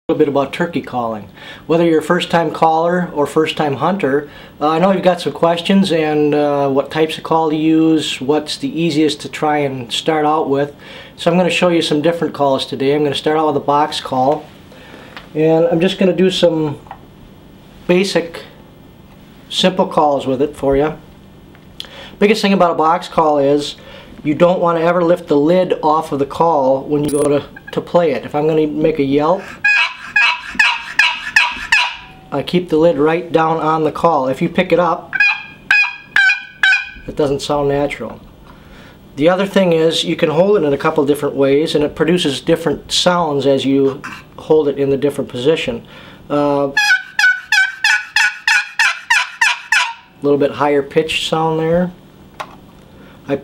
A little bit about turkey calling. Whether you're a first-time caller or first-time hunter, I know you've got some questions and what types of call to use, what's the easiest to try and start out with. So I'm going to show you some different calls today. I'm going to start out with a box call, and I'm just going to do some basic simple calls with it for you. Biggest thing about a box call is you don't want to ever lift the lid off of the call when you go to play it. If I'm going to make a yelp, I keep the lid right down on the call. If you pick it up, it doesn't sound natural. The other thing is you can hold it in a couple different ways, and it produces different sounds as you hold it in the different position. A little bit higher pitched sound there.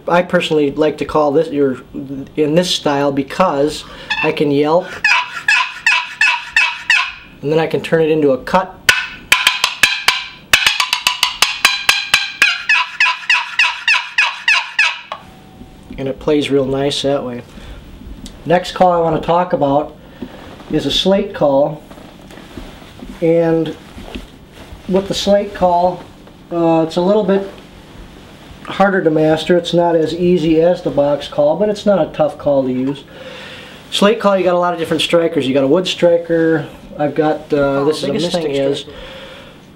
I personally like to call this in this style because I can yelp, and then I can turn it into a cut. And it plays real nice that way. Next call I want to talk about is a Slate call. And with the Slate call, it's a little bit harder to master. It's not as easy as the box call, but it's not a tough call to use. Slate call, you got a lot of different strikers. You got a wood striker. I've got this is the biggest thing is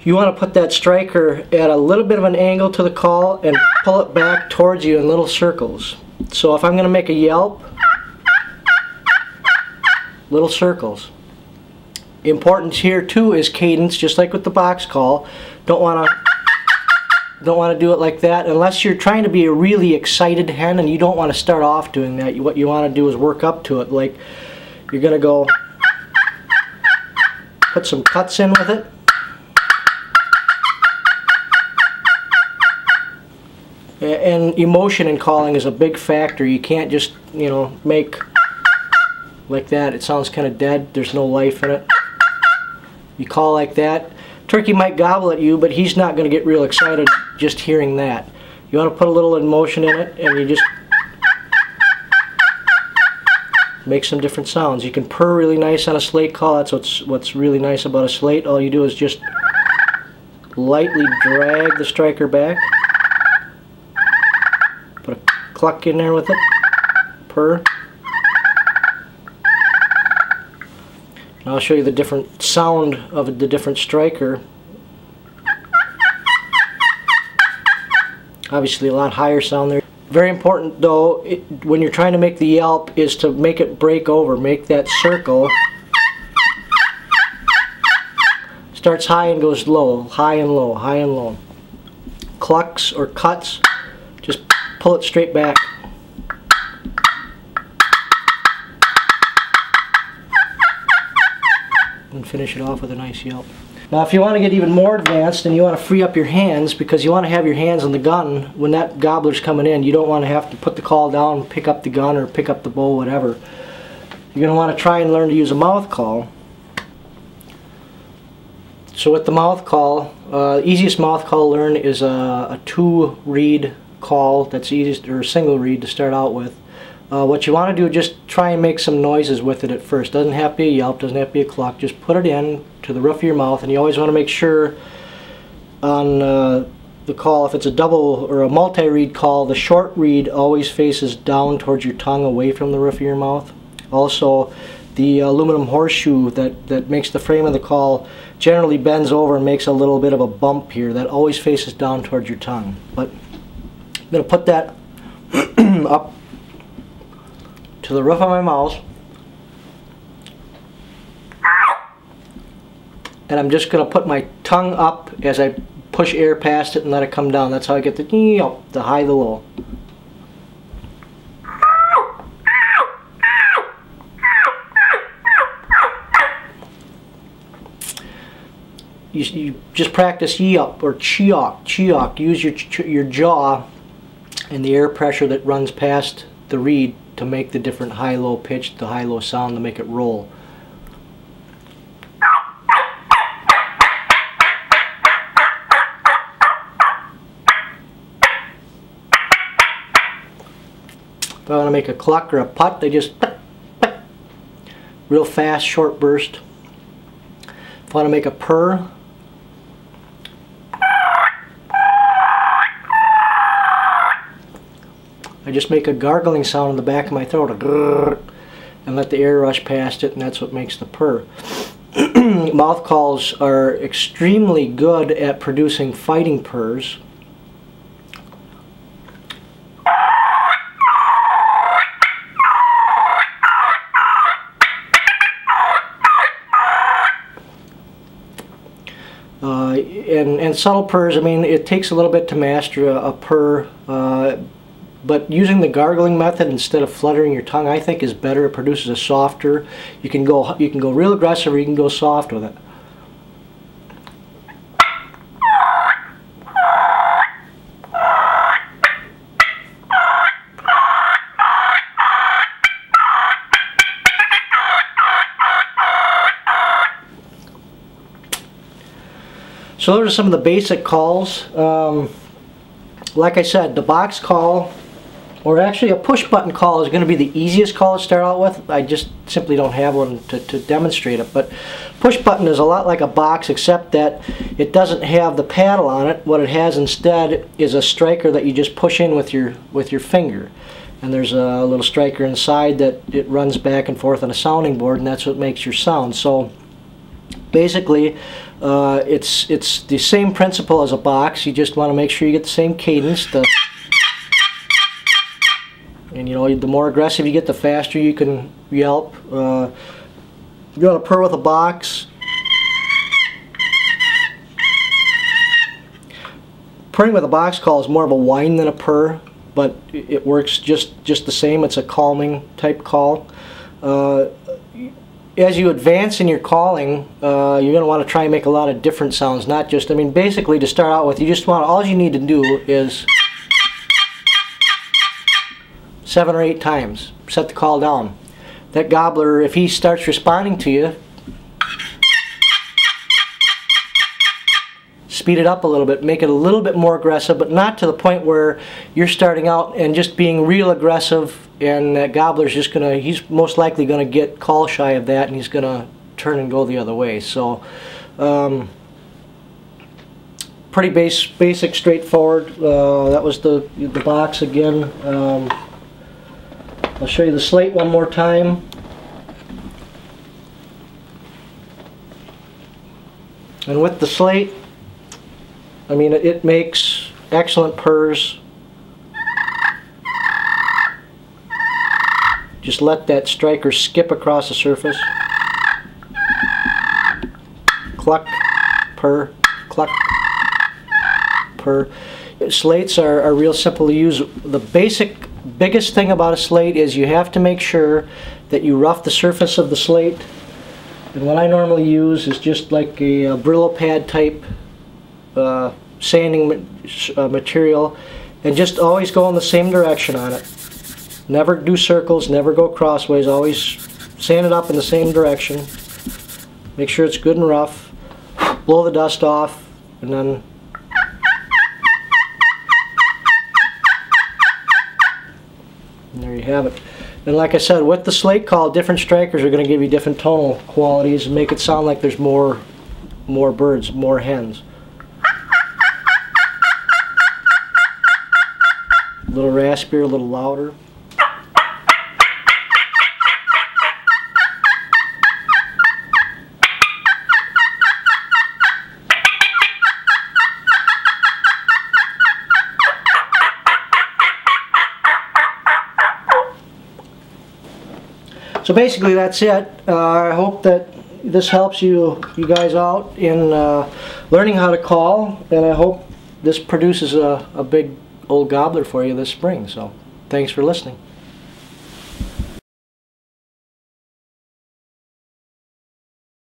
you want to put that striker at a little bit of an angle to the call and pull it back towards you in little circles. So if I'm going to make a yelp, little circles. Important here too is cadence, just like with the box call. Don't want to do it like that unless you're trying to be a really excited hen, and you don't want to start off doing that. What you want to do is work up to it. Like you're going to go put some cuts in with it. And emotion in calling is a big factor. You can't just, make like that. It sounds kind of dead. There's no life in it. You call like that, turkey might gobble at you, but he's not going to get real excited just hearing that. You want to put a little emotion in it, and you just make some different sounds. You can purr really nice on a Slate call. That's what's really nice about a Slate. All you do is just lightly drag the striker back. Put a cluck in there with it. Purr. And I'll show you the different sound of the different striker. Obviously a lot higher sound there. Very important though, when you're trying to make the yelp, is to make it break over. Make that circle. Starts high and goes low. High and low. High and low. Clucks or cuts, just pull it straight back. And finish it off with a nice yelp. Now if you want to get even more advanced and you want to free up your hands, because you want to have your hands on the gun when that gobbler's coming in, you don't want to have to put the call down, pick up the gun or pick up the bow, whatever. You're going to want to try and learn to use a mouth call. So with the mouth call, easiest mouth call to learn is a 2-reed call. That's easiest, or a single reed to start out with. What you want to do, just try and make some noises with it at first. Doesn't have to be a yelp, doesn't have to be a cluck. Just put it in to the roof of your mouth, and you always want to make sure on the call, if it's a double or a multi-reed call, the short reed always faces down towards your tongue, away from the roof of your mouth. Also, the aluminum horseshoe that makes the frame of the call generally bends over and makes a little bit of a bump here. That always faces down towards your tongue. But I'm going to put that up to the roof of my mouth, and I'm just going to put my tongue up as I push air past it and let it come down. That's how I get the high, the low. You just practice yelp or cheok, cheok. Use your jaw and the air pressure that runs past the reed to make the different high-low pitch, the high-low sound, to make it roll. If I want to make a cluck or a putt, they just real fast, short burst. If I want to make a purr, I just make a gargling sound in the back of my throat, a grrr, and let the air rush past it, and that's what makes the purr. Mouth calls are extremely good at producing fighting purrs. And subtle purrs, I mean, it takes a little bit to master a purr, but using the gargling method instead of fluttering your tongue, I think is better. It produces a softer. You can go real aggressive, or you can go soft with it. So those are some of the basic calls. Like I said, the box call, or actually a push button call, is going to be the easiest call to start out with. I just simply don't have one to demonstrate it. But push button is a lot like a box, except that it doesn't have the paddle on it. What it has instead is a striker that you just push in with your finger. And there's a little striker inside that it runs back and forth on a sounding board, and that's what makes your sound. So basically, it's the same principle as a box. You just want to make sure you get the same cadence. And you know, the more aggressive you get, the faster you can yelp. You want to purr with a box. Purring with a box call is more of a whine than a purr, but it works just the same. It's a calming type call. As you advance in your calling, you're going to want to try and make a lot of different sounds, not just, I mean, basically to start out with, all you need to do is 7 or 8 times. Set the call down. That gobbler, if he starts responding to you, speed it up a little bit, make it a little bit more aggressive, but not to the point where you're starting out and just being real aggressive, and that gobbler's just he's most likely gonna get call shy of that, and he's gonna turn and go the other way. So pretty basic, straightforward. That was the box again. I'll show you the Slate one more time. And with the Slate, I mean, it makes excellent purrs. Just let that striker skip across the surface. Cluck, purr, cluck, purr. Slates are real simple to use. The biggest thing about a slate is you have to make sure that you rough the surface of the slate. And what I normally use is just like a Brillo pad type sanding material, and just always go in the same direction on it. Never do circles, never go crossways, always sand it up in the same direction. Make sure it's good and rough. Blow the dust off, and then and there you have it. And like I said, with the Slate call, different strikers are going to give you different tonal qualities and make it sound like there's more birds, more hens. A little raspier, a little louder. So basically that's it. I hope that this helps you guys out in learning how to call, and I hope this produces a big old gobbler for you this spring. So thanks for listening.